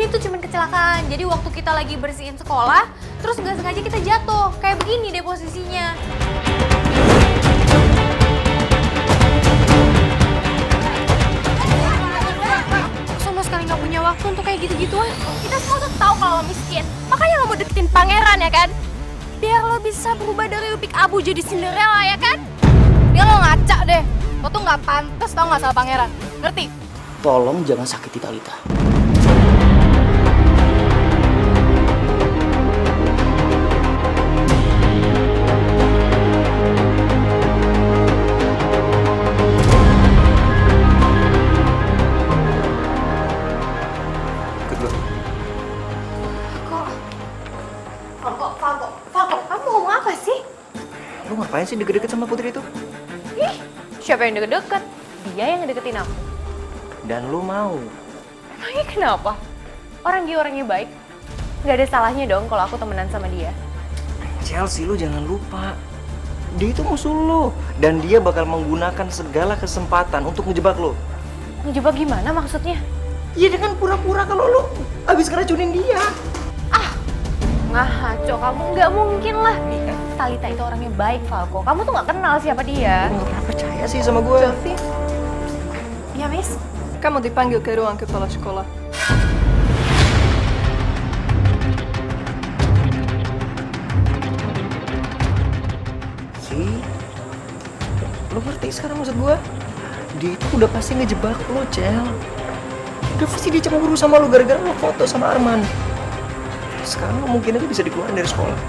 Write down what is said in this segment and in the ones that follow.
ini tuh cuma kecelakaan. Jadi waktu kita lagi bersihin sekolah, terus nggak sengaja kita jatuh. Kayak begini deh posisinya. Sama sekali nggak punya waktu untuk kayak gitu-gituan. Kita semua tuh tahu kalau lo miskin. Makanya lo mau deketin pangeran ya kan? Biar lo bisa berubah dari upik abu jadi Cinderella ya kan? Dia lo ngaca deh. Lo tuh nggak pantas tau nggak sama pangeran. Ngerti? Tolong jangan sakiti Talita. Falco, kamu ngomong apa sih? Lu ngapain sih deket-deket sama Putri itu? Ih, siapa yang deket-deket? Dia yang ngedeketin aku. Dan lu mau? Emangnya kenapa? Orang dia orangnya baik. Gak ada salahnya dong kalau aku temenan sama dia. Chelsea, lu jangan lupa. Dia itu musuh lu. Dan dia bakal menggunakan segala kesempatan untuk ngejebak lu. Ngejebak gimana maksudnya? Iya dengan pura-pura kalau lu abis ngeracunin dia. Ngaco, kamu nggak mungkin lah. Talita itu orangnya baik, Falco. Kamu tuh nggak kenal siapa dia. Lu gak pernah percaya sih sama gue. Chelsea, Ya, Miss? kamu dipanggil ke ruang kepala sekolah. Sih, lu ngerti sekarang maksud gue? Dia itu udah pasti ngejebak lu, Cel. Udah pasti dia cemburu sama lu gara-gara lu foto sama Arman. Sekarang lu mungkin aja bisa dikeluarin dari sekolah.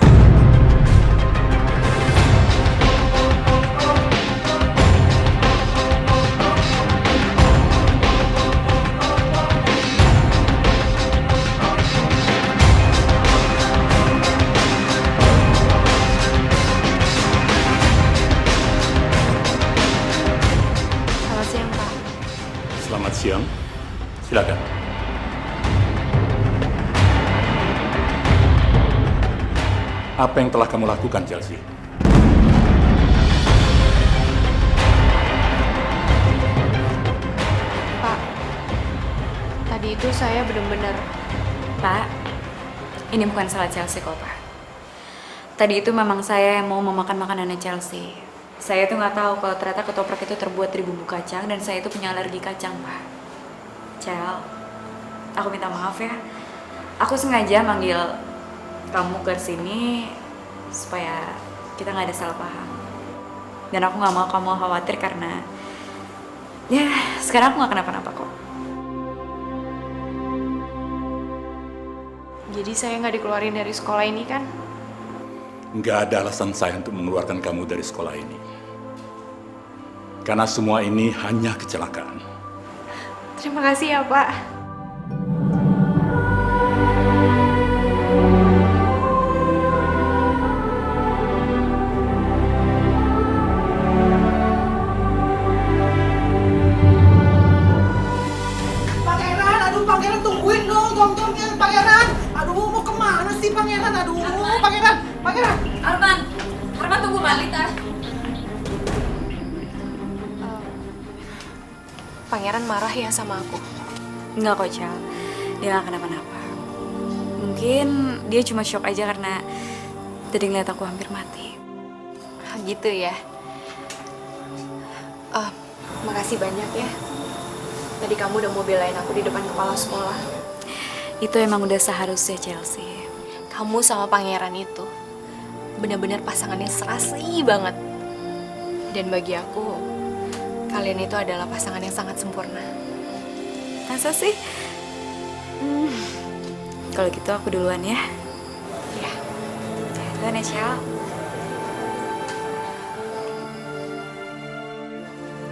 Selamat siang, Pak. Selamat siang. Silakan. Apa yang telah kamu lakukan, Chelsea? Pak, tadi itu saya benar-benar. Pak, ini bukan salah Chelsea kok, Pak. Tadi itu memang saya yang mau memakan makanannya Chelsea. Saya tuh nggak tahu kalau ternyata ketoprak itu terbuat dari bumbu kacang dan saya itu punya alergi kacang, Pak. Cel, aku minta maaf ya. Aku sengaja manggil kamu ke sini supaya kita nggak ada salah paham. Dan aku nggak mau kamu khawatir karena ya sekarang aku nggak kenapa-napa kok. Jadi saya nggak dikeluarin dari sekolah ini kan? Nggak ada alasan saya untuk mengeluarkan kamu dari sekolah ini. Karena semua ini hanya kecelakaan. Terima kasih ya, Pak. Pangeran, aduh Pangeran tungguin dong, gong-gongnya Pangeran. Aduh mau kemana sih Pangeran? Aduh Pangeran. Arman tunggu Malita. Pangeran marah ya sama aku. Enggak kok, Cel. Dia gak kenapa-napa. Mungkin dia cuma shock aja karena tadi ngeliat aku hampir mati. Gitu ya. Makasih banyak ya. Tadi kamu udah mau belain aku di depan kepala sekolah. Itu emang udah seharusnya, Chelsea. Kamu sama pangeran itu benar-benar pasangannya serasi banget. Dan bagi aku, kalian itu adalah pasangan yang sangat sempurna. Masa sih? Kalau gitu aku duluan ya. Ya. Duluan ya, Cel.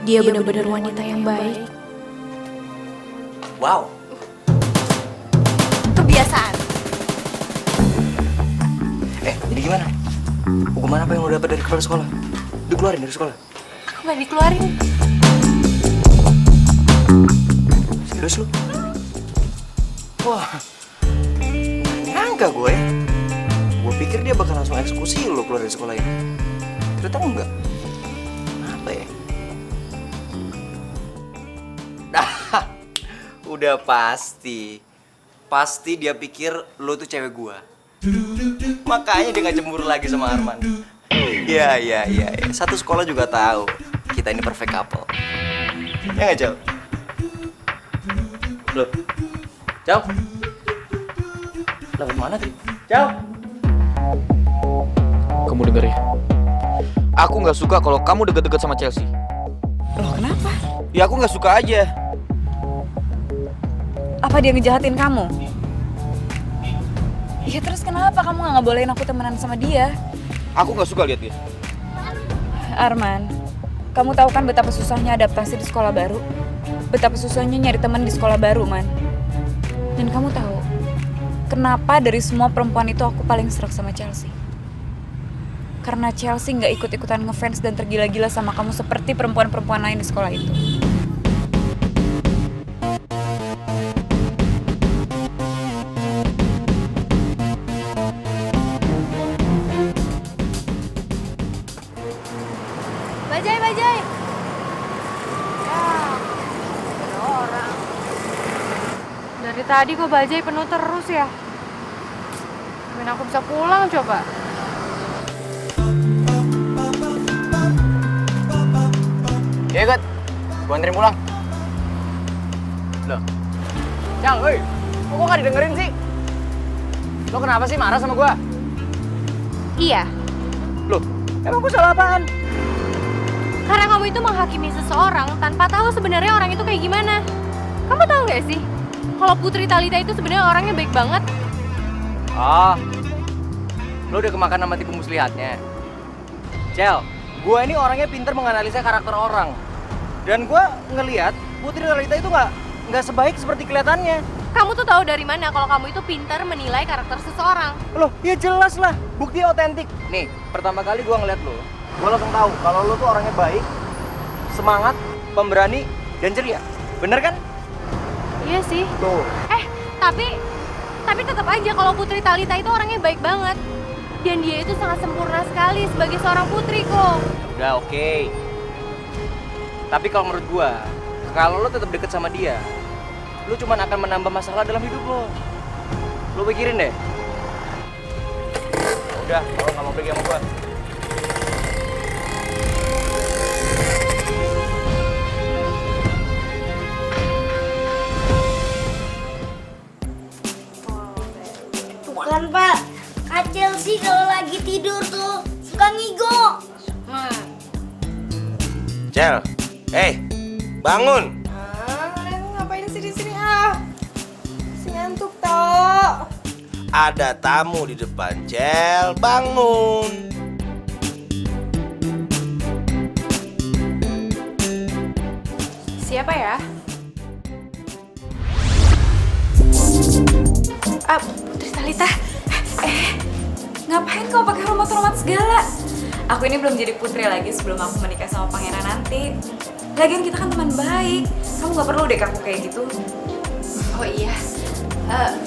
Dia benar-benar wanita yang baik. Wow. Kebiasaan. Jadi gimana? Hukuman apa yang lo dapat dari kepala sekolah? Dikeluarin dari sekolah? Aku gak dikeluarin. Serius lu? Wah, nyangka gue. Gue pikir dia bakal langsung eksekusi lo keluar dari sekolah ini. Ternyata enggak. Apa ya? Udah pasti. Pasti dia pikir lo tuh cewek gua. Makanya dia gak cemburu lagi sama Arman. Iya. Satu sekolah juga tahu kita ini perfect couple. Ya nggak, Cel? Loh, Cel? Lewat mana tadi? Cel? Kamu denger ya? Aku nggak suka kalau kamu deket-deket sama Chelsea. Loh, kenapa? Ya aku nggak suka aja. Apa dia ngejahatin kamu? Ya terus kenapa kamu nggak ngebolehin aku temenan sama dia? Aku nggak suka lihat dia. Arman, kamu tahu kan betapa susahnya adaptasi di sekolah baru? Betapa susahnya nyari teman di sekolah baru, Man. Dan kamu tahu, kenapa dari semua perempuan itu aku paling serak sama Chelsea? Karena Chelsea nggak ikut-ikutan ngefans dan tergila-gila sama kamu seperti perempuan-perempuan lain di sekolah itu. Bajai. Ya, ada orang. Dari tadi kok Bajai penuh terus ya? Gimana aku bisa pulang coba? Ya ikut, gua anterin pulang. Loh, Cang, woi, kok gua nggak didengerin sih? Lo kenapa sih marah sama gua? Iya, Loh, emang gua salah apaan? karena kamu itu menghakimi seseorang tanpa tahu sebenarnya orang itu kayak gimana. Kamu tahu nggak sih, kalau Putri Talitha itu sebenarnya orangnya baik banget. Oh, lo udah kemakan sama tipu muslihatnya. Cel, gue ini orangnya pintar menganalisa karakter orang. Dan gue ngelihat Putri Talitha itu nggak sebaik seperti kelihatannya. Kamu tuh tahu dari mana kalau kamu itu pintar menilai karakter seseorang? Loh, ya jelas lah, bukti otentik. Nih, pertama kali gue ngeliat lo, gue langsung tahu kalau lo tuh orangnya baik, semangat, pemberani, dan ceria. Bener kan? Iya sih. Tuh. Tapi tetap aja kalau Putri Talitha itu orangnya baik banget. Dan dia itu sangat sempurna sekali sebagai seorang putri kok. Udah oke. Tapi kalau menurut gue, kalau lo tetap deket sama dia, lo cuma akan menambah masalah dalam hidup lo. Lo pikirin deh. Udah, kalau nggak mau pergi sama gue. Tuh kan Pak, Kak Chelsea kalau lagi tidur tuh suka ngigo. Cel, bangun. Ngapain sih di sini ah? Si ngantuk toh. Ada tamu di depan, Cel. Bangun. Siapa ya? Putri Talitha. Ngapain kau pakai hormat-hormat segala? Aku ini belum jadi putri lagi sebelum aku menikah sama pangeran nanti. Lagian kita kan teman baik. Kamu nggak perlu deh kaku kayak gitu. Oh iya.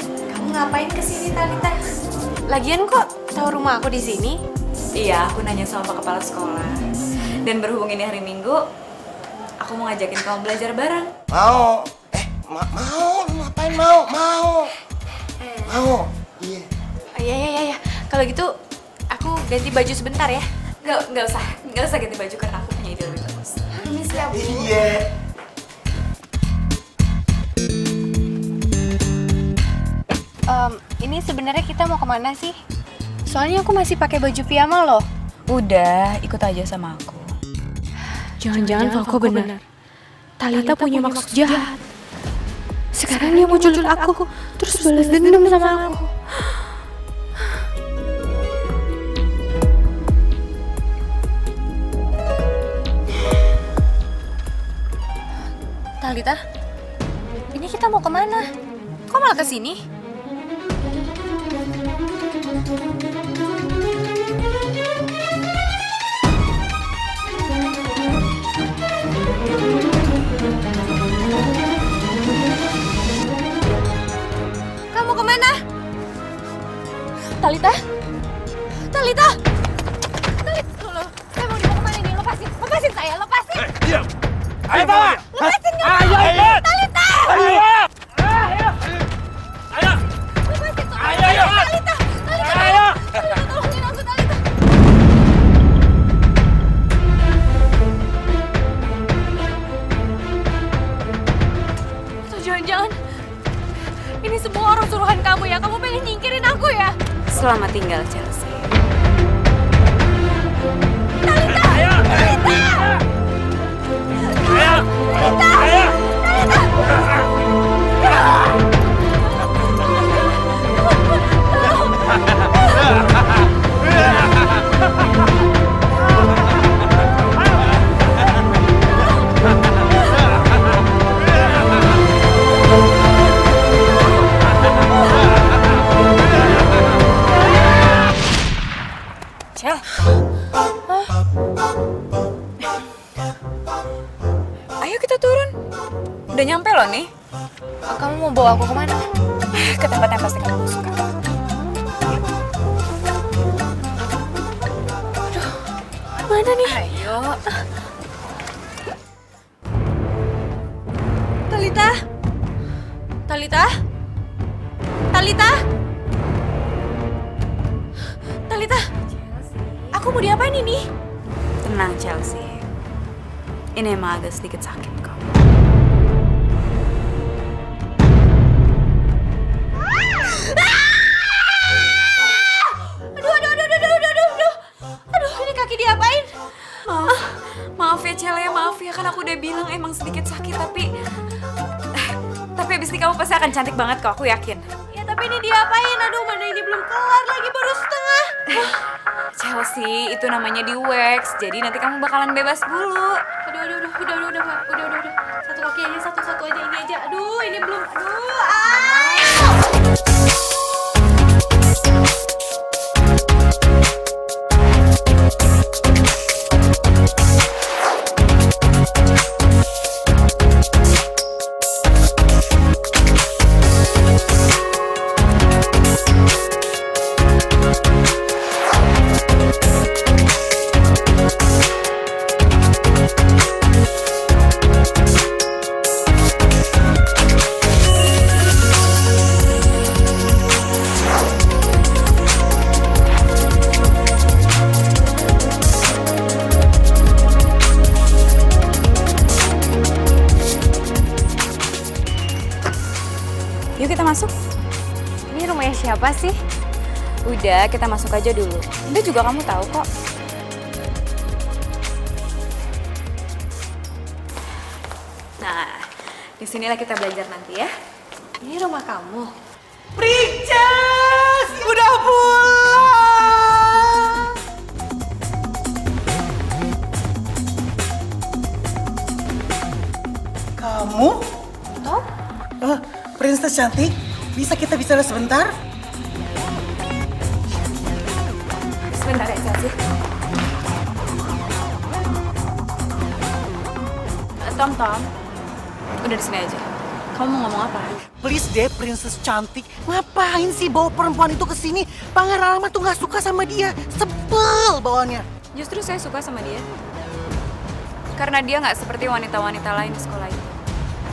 Kamu ngapain kesini Talitha? Lagian kok tahu rumah aku di sini? Iya, aku nanya sama Pak Kepala Sekolah. Dan berhubung ini hari Minggu, aku mau ngajakin kamu belajar bareng. Mau. Mau. Lu ngapain mau? Mau. Iya. Iya. Kalau gitu, aku ganti baju sebentar ya. Nggak usah ganti baju karena aku punya ide lebih bagus. Permisi ya, Bu. Iya. Ini sebenarnya kita mau kemana sih? Soalnya aku masih pakai baju piyama loh. Udah, ikut aja sama aku. Jangan-jangan Falco benar. Talitha punya maksud jahat. Sekarang dia mau culik aku, terus balas dendam sama aku. Talitha, ini kita mau kemana? Kok malah kesini? Kamu kemana? Talitha? Talitha! Loh, saya mau dibawa kemana nih? Lepasin saya, lepasin! Diam! Ayo bawa. Lepasin nggak? Ayo. Talitha! Ayo. Ayo! Selamat tinggal, Chelsea. Cel. Ayo kita turun. Udah nyampe loh nih. Kamu mau bawa aku kemana? Ke tempat yang pasti kamu suka. Mana nih? Ayo. Talita? Talita? Talita? Talita? Aku mau diapain ini? Tenang, Chelsea. Ini emang agak sedikit sakit kok. Aduh, ini kaki diapain? Maaf ya, Cel ya, maaf ya. Kan aku udah bilang emang sedikit sakit, tapi abis ini kamu pasti akan cantik banget kok, aku yakin. Ya tapi ini diapain? Aduh, mana ini belum kelar lagi, baru setengah. Chelsea, itu namanya di wax. Jadi nanti kamu bakalan bebas bulu. Udah. Satu kaki aja, satu aja, ini aja. Aduh, ini belum. Yuk kita masuk. Ini rumahnya siapa sih? Udah, kita masuk aja dulu. Itu juga kamu tahu kok. Nah, disinilah kita belajar nanti ya. Ini rumah kamu. Princess, udah pulang. Kamu? Toh? Princess cantik, bisa kita bicara sebentar? Sebentar ya, Chelsea. Tom, udah di sini aja. Kamu mau ngomong apa? Please deh, Princess cantik. Ngapain sih bawa perempuan itu ke sini? Pangeran Lama tuh nggak suka sama dia. Sebel bawaannya. Justru saya suka sama dia. Karena dia nggak seperti wanita-wanita lain di sekolah itu.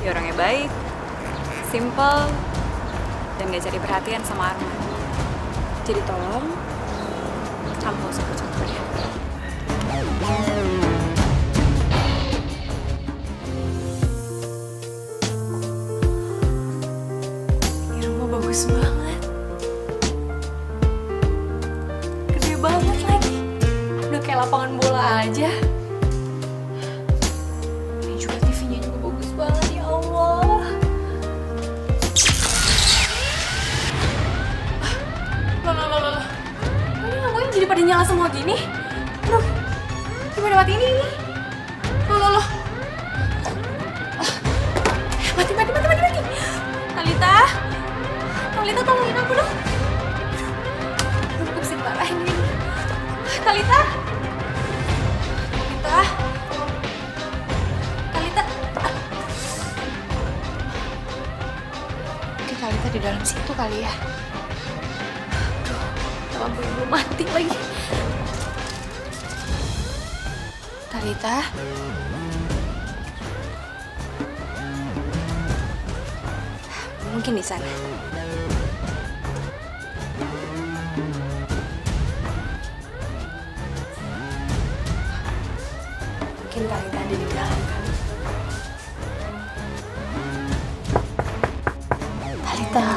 Dia orangnya baik, simple, dan gak cari perhatian sama Arman. Jadi tolong, kamu gak usah ikut-campur ya. Ini rumah bagus banget. Gede banget lagi. Udah kayak lapangan bola aja. Ini juga TV-nya juga bagus banget, ya Allah. Loh. Ini lampunya jadi pada nyala semua gini? Aduh, gimana mati ini? Loh. Mati. Talita, tolongin aku dong. Aku bisa dimarahin ini. Talita. Mungkin Talita di dalam situ kali ya. Aduh, lampu belum mati lagi. Talita. Mungkin di sana. Mungkin Talita ada di belakang kan. Talita.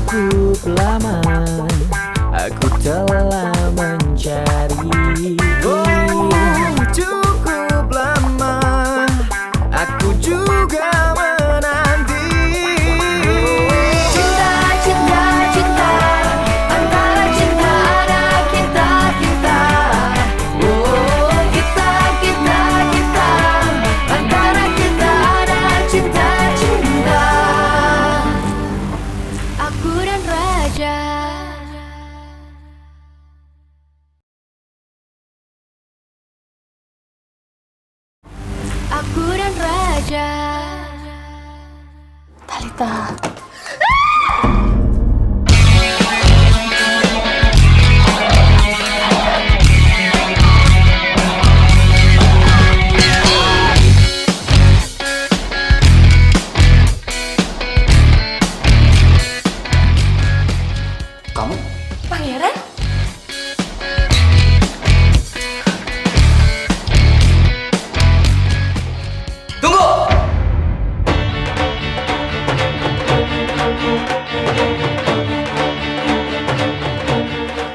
cukup lama aku telah mencari. Oh, cukup lama aku juga menanti. Cinta, cinta, cinta, antara cinta ada kita, kita. Oh, kita, kita, kita, antara kita ada cinta, cinta. Aku dan Raja. Aku dan Raja. Talita. Kamu? Pangeran? Tunggu!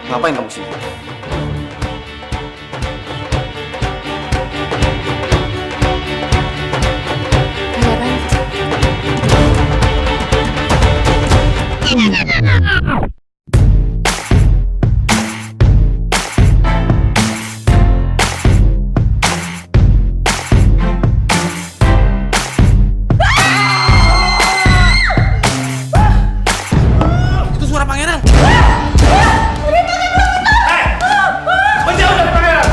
Ngapain kamu sini? Itu suara pangeran. Menjauh dari pangeran!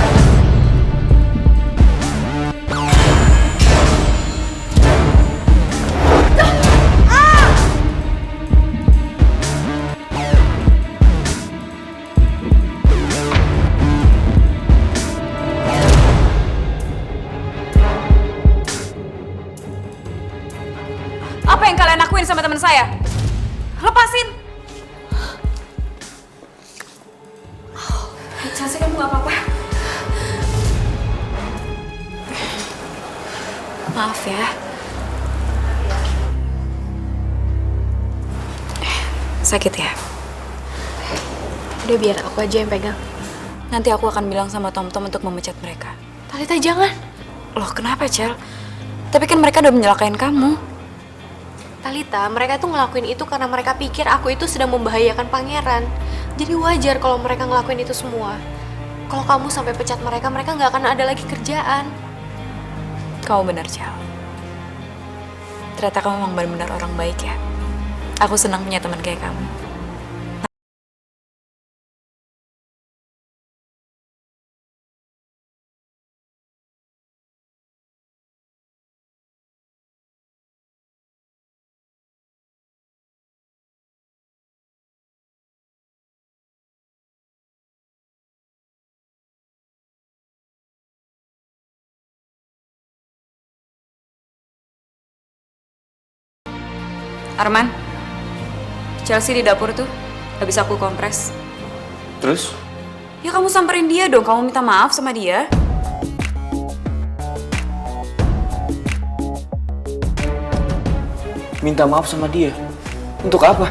Apa yang kalian lakuin sama teman saya? Lepasin! Chelsea, kamu gak apa-apa? Maaf ya. Sakit ya? Udah biar aku aja yang pegang. Nanti aku akan bilang sama Tom-Tom untuk memecat mereka. Talita jangan. Loh, kenapa, Cel? Tapi kan mereka udah menyelakain kamu. Talita, mereka tuh ngelakuin itu karena mereka pikir aku itu sedang membahayakan pangeran. Jadi wajar kalau mereka ngelakuin itu semua. Kalau kamu sampai pecat mereka, mereka nggak akan ada lagi kerjaan. Kamu benar, Cel. Ternyata kamu memang benar-benar orang baik ya. Aku senang punya teman kayak kamu. Arman, Chelsea di dapur tuh, habis aku kompres. Terus? Ya kamu samperin dia dong, kamu minta maaf sama dia. Minta maaf sama dia? Untuk apa?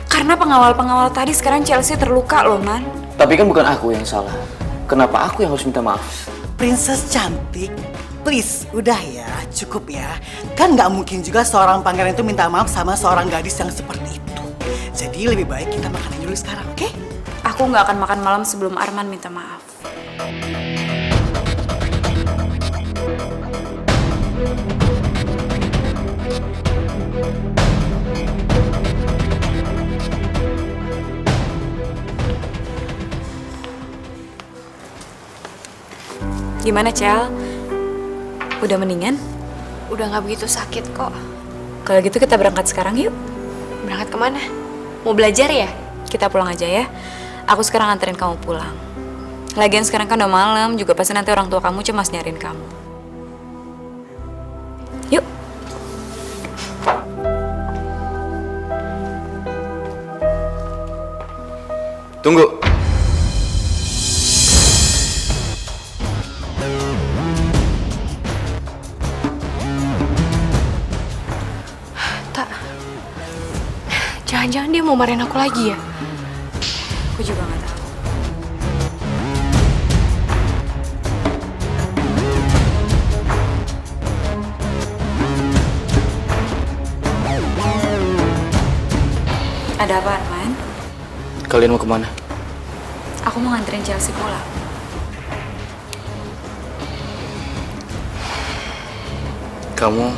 Karena pengawal-pengawal tadi sekarang Chelsea terluka loh, Man. Tapi kan bukan aku yang salah. Kenapa aku yang harus minta maaf? Princess cantik. Please, udah ya, cukup ya. Kan nggak mungkin juga seorang pangeran itu minta maaf sama seorang gadis yang seperti itu. Jadi lebih baik kita makan dulu sekarang, oke? Aku nggak akan makan malam sebelum Arman minta maaf. Gimana, Cel? Udah mendingan? Udah nggak begitu sakit kok. Kalau gitu kita berangkat sekarang yuk. Berangkat kemana? Mau belajar ya? Kita pulang aja ya. Aku sekarang anterin kamu pulang. Lagian sekarang kan udah malam, juga pasti nanti orang tua kamu cemas nyariin kamu. Yuk. Tunggu. Jangan-jangan dia mau marahin aku lagi ya? Aku juga nggak tahu. Ada apa, Arman? Kalian mau kemana? Aku mau nganterin Chelsea pulang. Kamu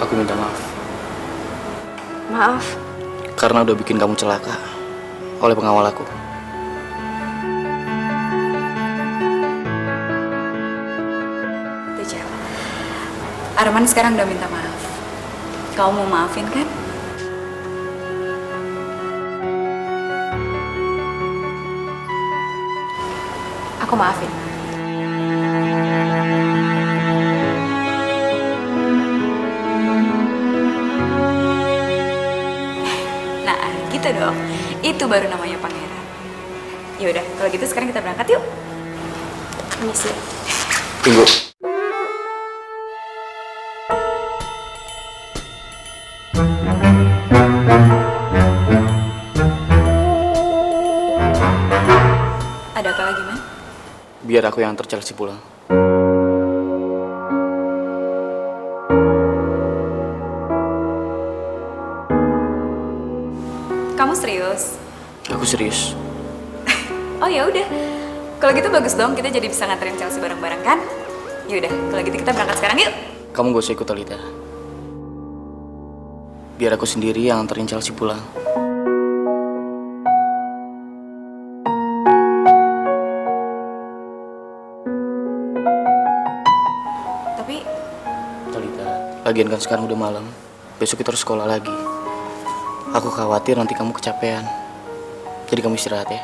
Aku minta maaf Maaf. karena udah bikin kamu celaka oleh pengawal aku. Tuh, Cel. Arman sekarang udah minta maaf. Kamu mau maafin kan? Aku maafin. Nah, gitu dong. Itu baru namanya pangeran. Ya udah, kalau gitu sekarang kita berangkat yuk. Permisi. Tunggu. Ada apa lagi, Man? Biar aku yang antar Chelsea pulang. Kamu serius? Aku serius. Oh ya udah. Kalau gitu bagus dong, kita jadi bisa nganterin Chelsea bareng-bareng kan? Ya udah, kalau gitu kita berangkat sekarang yuk. Kamu gak usah ikut Talita. Biar aku sendiri yang anterin Chelsea pulang. Tapi Talita, lagian kan sekarang udah malam. Besok kita harus sekolah lagi. Aku khawatir nanti kamu kecapean. Jadi kamu istirahat ya.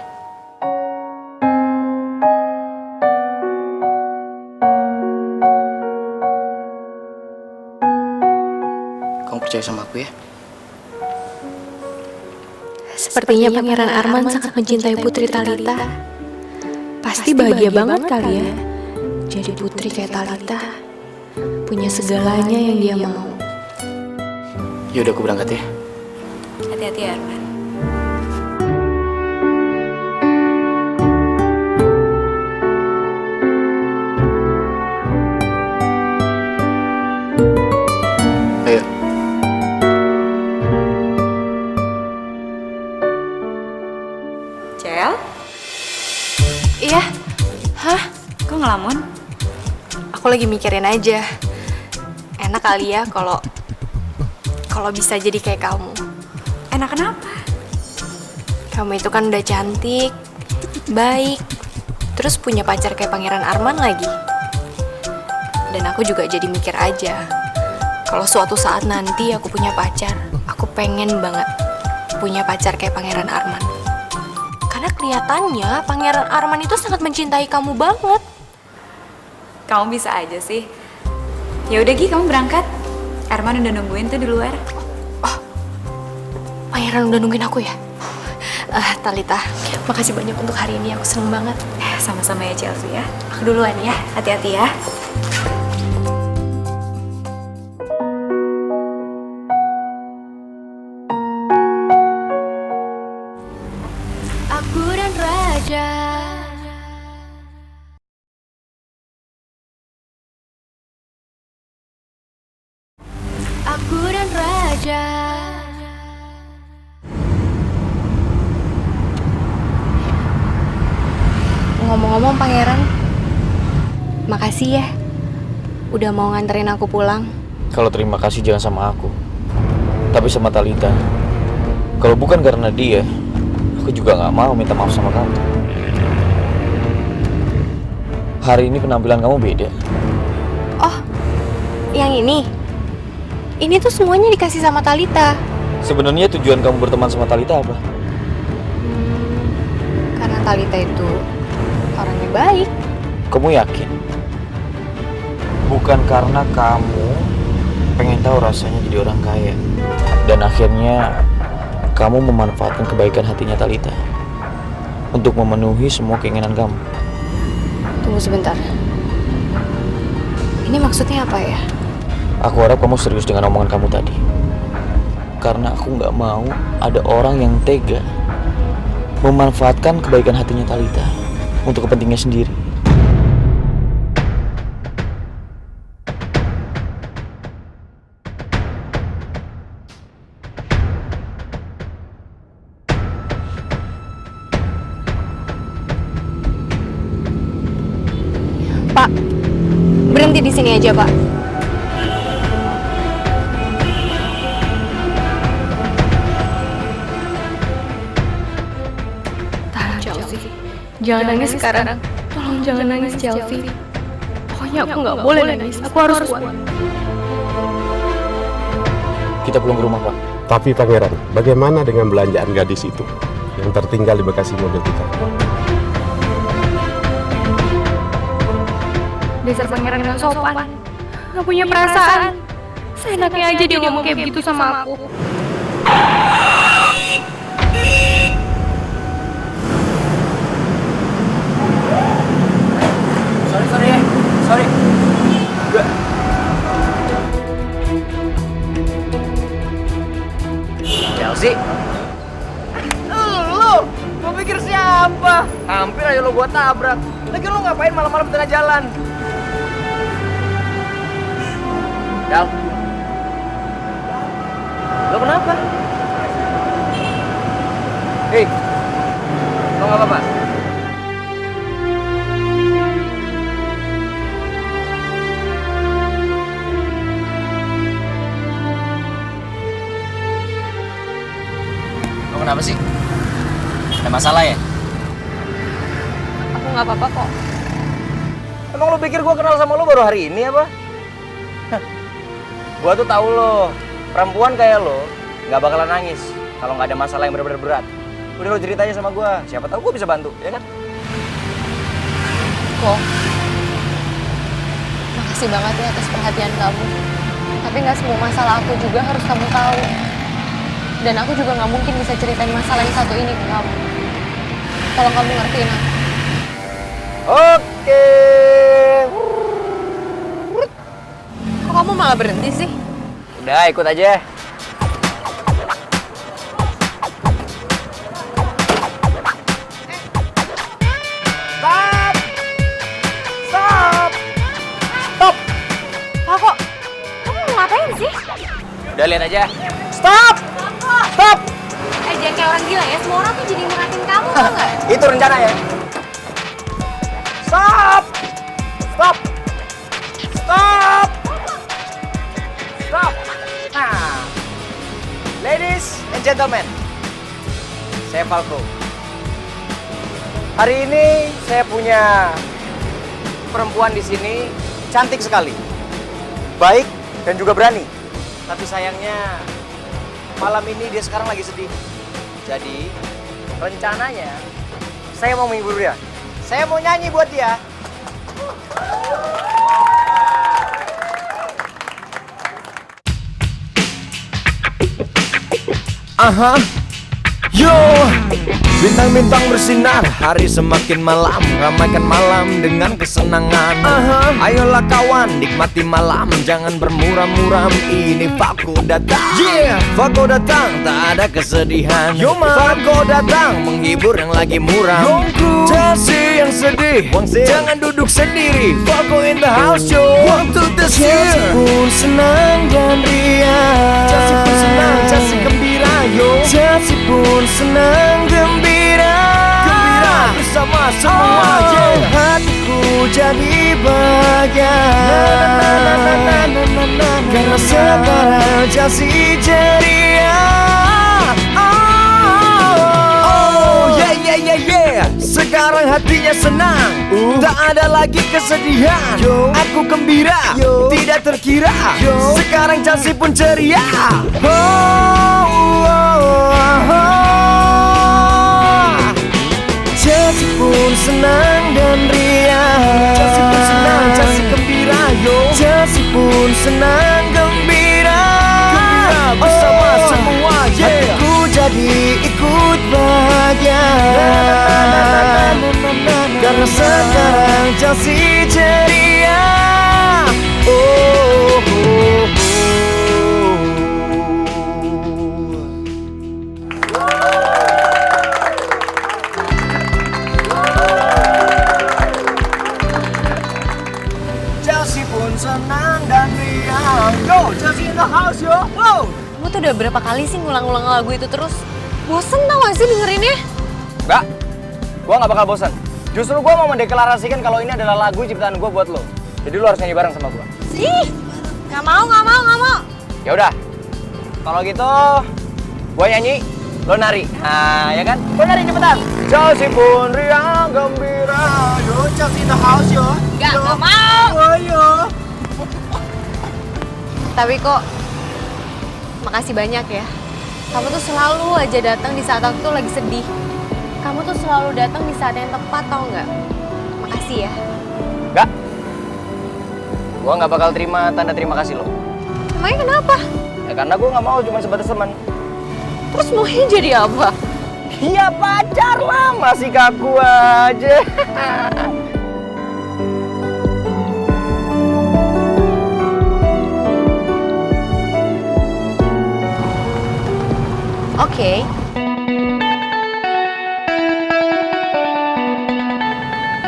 Kamu percaya sama aku ya? Sepertinya Pangeran Arman sangat mencintai Putri Talita. Pasti bahagia banget kali ya. Jadi putri kayak Talita. Punya segalanya yang dia mau. Ya udah aku berangkat ya. hati-hati ya, Arman. Ayo. Cel? Iya. Hah? Kok ngelamun? Aku lagi mikirin aja. Enak kali ya kalau bisa jadi kayak kamu. Enak kenapa? Kamu itu kan udah cantik, baik, terus punya pacar kayak Pangeran Arman lagi. Dan aku juga jadi mikir aja, kalau suatu saat nanti aku punya pacar, aku pengen banget punya pacar kayak Pangeran Arman. Karena kelihatannya Pangeran Arman itu sangat mencintai kamu banget. Kamu bisa aja sih. Ya udah Gi, kamu berangkat. Arman udah nungguin tuh di luar. Pangeran udah nungguin aku ya? Talita, makasih banyak untuk hari ini, aku seneng banget. Sama-sama ya Chelsea ya. Aku duluan ya. Hati-hati ya. Aku dan Raja. Aku dan Raja. Ngomong-ngomong Pangeran, makasih ya udah mau nganterin aku pulang. Kalau terima kasih jangan sama aku, tapi sama Talita. Kalau bukan karena dia, aku juga nggak mau minta maaf sama kamu. Hari ini penampilan kamu beda. Oh, yang ini? Ini tuh semuanya dikasih sama Talita. Sebenarnya tujuan kamu berteman sama Talita apa? Karena Talita itu orangnya baik. Kamu yakin? Bukan karena kamu pengen tahu rasanya jadi orang kaya dan akhirnya kamu memanfaatkan kebaikan hatinya Talita. untuk memenuhi semua keinginan kamu. Tunggu sebentar. Ini maksudnya apa ya? Aku harap kamu serius dengan omongan kamu tadi. Karena aku nggak mau ada orang yang tega memanfaatkan kebaikan hatinya Talitha untuk kepentingannya sendiri. Pak, berhenti di sini aja, Pak. Chelsea, jangan nangis sekarang. Tolong jangan nangis, Chelsea. Pokoknya aku nggak boleh nangis. Aku harus kuat. Kita pulang ke rumah, Pak. Tapi Pangeran, bagaimana dengan belanjaan gadis itu yang tertinggal di bagasi mobil kita? Dasar pangeran gak sopan, gak punya perasaan. Seenaknya aja dia ngomong kayak begitu sama aku. Sorry. Enggak. Chelsea. Lu pikir siapa? Hampir aja lo gua tabrak. Lagi lo ngapain malam-malam di tengah jalan? Dal. Lo kenapa? Hei. Lo nggak apa-apa? Lo kenapa sih? Ada masalah ya? Aku nggak apa-apa kok. Emang lo pikir gua kenal sama lo baru hari ini apa? Gua tuh tahu lo, perempuan kayak lo nggak bakalan nangis kalau nggak ada masalah yang benar-benar berat. Udah lo cerita aja sama gua, siapa tahu gua bisa bantu, ya kan? Kok, makasih banget ya atas perhatian kamu. Tapi nggak semua masalah aku juga harus kamu tahu. Dan aku juga nggak mungkin bisa ceritain masalah yang satu ini ke kamu. Tolong kamu ngertiin aku. Oke. Kok kamu malah berhenti sih? Udah, ikut aja. Stop! Stop! Stop! Kok, kamu mau ngapain sih? Udah, lihat aja. Stop! Stop! Jangan kayak orang gila ya, semua orang tuh jadi ngeratin kamu, tau nggak? Itu rencana ya. Stop! Stop! Stop! Stop! Nah, ladies and gentlemen, saya Falco. Hari ini saya punya perempuan di sini cantik sekali, baik dan juga berani. Tapi sayangnya malam ini dia sekarang lagi sedih. Jadi rencananya saya mau menghibur dia. Saya mau nyanyi buat dia. Aha, yo, bintang-bintang bersinar, hari semakin malam, ramaikan malam dengan kesenangan. Ayolah kawan, nikmati malam, jangan bermuram-muram. Ini Falco datang, yeah, Falco datang, tak ada kesedihan. Yo man, Falco datang, menghibur yang lagi muram. Chelsea yang sedih, jangan duduk sendiri. Falco in the house, yo. Waktu Chelsea pun senang dan riang. Chelsea pun senang, Chelsea gembira. Chelsea pun senang gembira bersama semua. Hatiku jadi bahagia karena sekarang Chelsea ceria. Oh yeah yeah yeah yeah, sekarang hatinya senang, tak ada lagi kesedihan. Aku gembira, tidak terkira. Sekarang Chelsea pun ceria. Chelsea pun senang dan riang. Chelsea pun senang, Chelsea gembira. Chelsea pun senang gembira bersama semua. Hatiku jadi ikut ikut bahagia. Karena sekarang Chelsea ceria. Oh, oh, oh. Chelsea pun senang dan riang. Yo, Chelsea in the house yo. Wow. Kamu tuh udah berapa kali sih ngulang-ngulang lagu itu terus? Bosen tau gak sih dengerinnya? Enggak, gue nggak bakal bosan. Justru gue mau mendeklarasikan kalau ini adalah lagu ciptaan gue buat lo. Jadi lo harus nyanyi bareng sama gue. Ih, gak mau. Ya udah, kalau gitu gue nyanyi, lo nari. Nah, ya kan? Gue nari cepetan. Chelsea pun riang gembira. Yo, Chelsea in the house yo. Gak mau. Oh, yo. Tapi kok, makasih banyak ya. Kamu tuh selalu aja datang di saat aku tuh lagi sedih. Kamu tuh selalu datang di saat yang tepat, tau nggak? Makasih ya. Enggak. Gue nggak bakal terima tanda terima kasih lo. Emangnya kenapa? Ya karena gue nggak mau cuma sebatas teman. Terus maunya jadi apa? Iya pacar lah, masih kaku aja. Oke.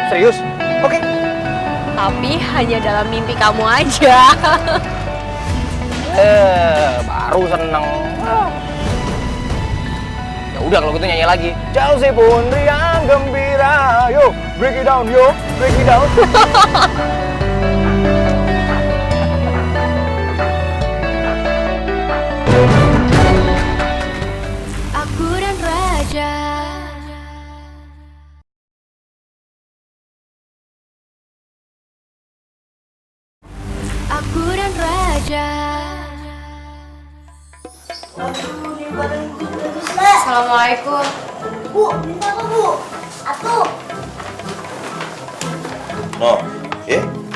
Serius? Oke. Tapi hanya dalam mimpi kamu aja. Baru seneng. Ya udah kalau gitu nyanyi lagi. Chelsea pun riang gembira. Yo, break it down, yo, break it down. Aku dan Raja. Aku dan Raja. Waduh, ini badan gue bagus lah. Assalamualaikum. Bu, minta apa bu? Atuh. No,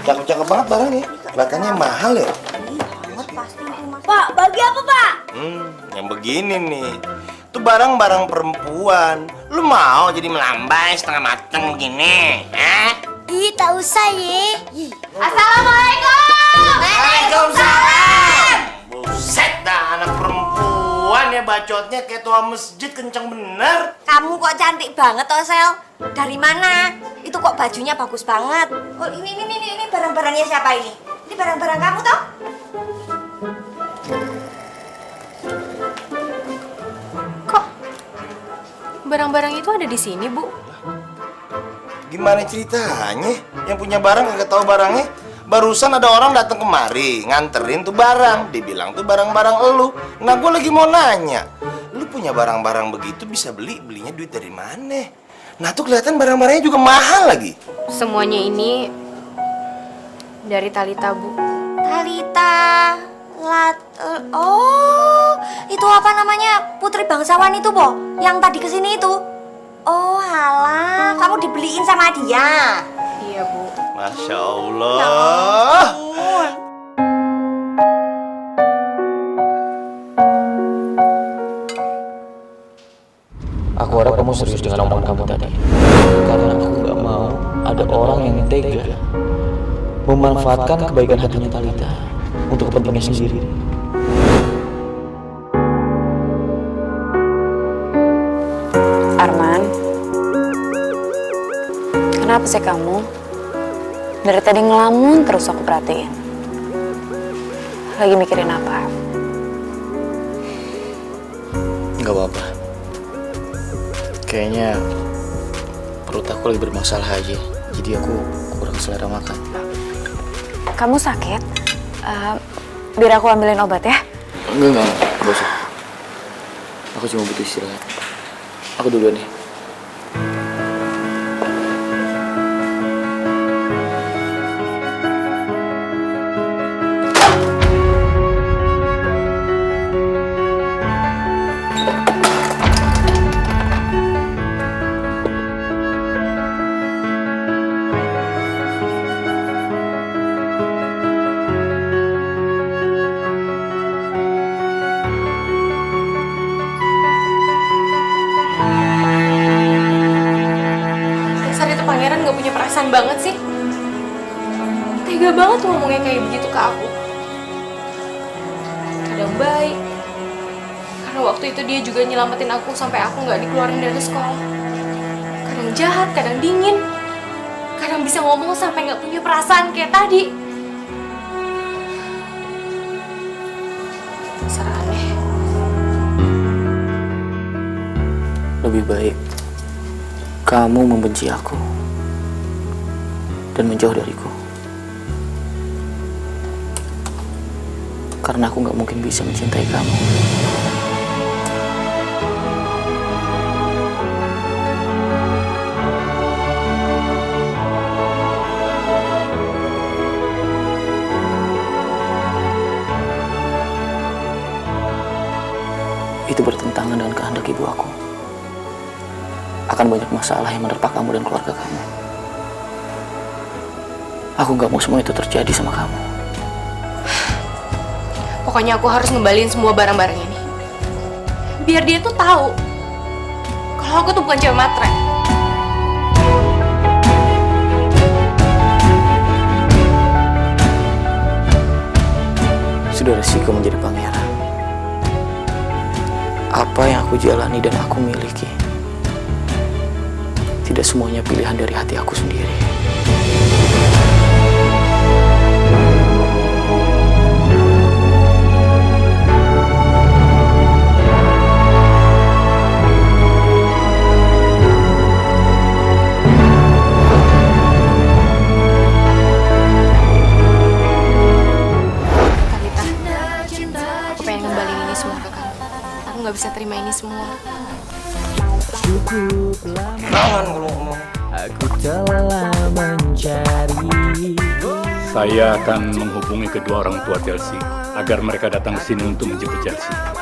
cakep-cakep banget barangnya. Kelihatannya mahal ya. Pak, bagi apa pak? Yang begini nih. Itu barang-barang perempuan. Lu mau jadi melambai setengah mateng begini? Ih, tak usah ye. Assalamualaikum. Waalaikumsalam. Buset dah, anak perempuan ya bacotnya kayak tua masjid kenceng bener. Kamu kok cantik banget, Osel. Dari mana? Itu kok bajunya bagus banget. Oh, ini barang-barangnya siapa ini? Ini barang-barang kamu toh? Kok barang-barang itu ada di sini, Bu? Gimana ceritanya? Yang punya barang kagak tahu barangnya. Barusan ada orang datang kemari nganterin tuh barang. Dibilang tuh barang-barang elu. Nah gue lagi mau nanya, lu punya barang-barang begitu bisa belinya duit dari mana? Nah tuh kelihatan barang-barangnya juga mahal lagi. Semuanya ini dari Talita, Bu. Talita. Oh, itu apa namanya? Putri bangsawan itu, Bo. Yang tadi kesini itu. Oh, alah, kamu dibeliin sama dia. Iya, Bu. Masya Allah. Aku harap kamu serius dengan omongan kamu tadi. Karena aku gak mau ada orang yang tega memanfaatkan kebaikan hatinya Talita untuk kepentingan sendiri. Arman, kenapa sih kamu? Dari tadi ngelamun terus aku perhatiin. Lagi mikirin apa? Gak apa-apa. Kayaknya perut aku lagi bermasalah aja. Jadi aku kurang selera makan. Kamu sakit? Biar aku ambilin obat ya? Enggak usah. Aku cuma butuh istirahat. Aku duluan nih. Pangeran gak punya perasaan banget sih? Tega banget ngomongnya kayak begitu ke aku. Kadang baik, karena waktu itu dia juga nyelamatin aku sampai aku gak dikeluarin dari sekolah. Kadang jahat, kadang dingin, kadang bisa ngomong sampai gak punya perasaan kayak tadi. Dasar aneh. Lebih baik kamu membenci aku dan menjauh dariku. Karena aku gak mungkin bisa mencintai kamu. Itu bertentangan dengan kehendak ibu aku. Akan banyak masalah yang menerpa kamu dan keluarga kamu. Aku gak mau semua itu terjadi sama kamu. Pokoknya aku harus ngembaliin semua barang-barang ini. Biar dia tuh tahu kalau aku tuh bukan cewek matre. Sudah resiko menjadi pangeran. Apa yang aku jalani dan aku miliki tidak semuanya pilihan dari hati aku sendiri. Talita, aku pengen ngembaliin ini semua ke kamu. Aku nggak bisa terima ini semua. Jangan kalau ngomong. Aku telah mencari. Saya akan menghubungi kedua orang tua Chelsea agar mereka datang ke sini untuk menjemput Chelsea.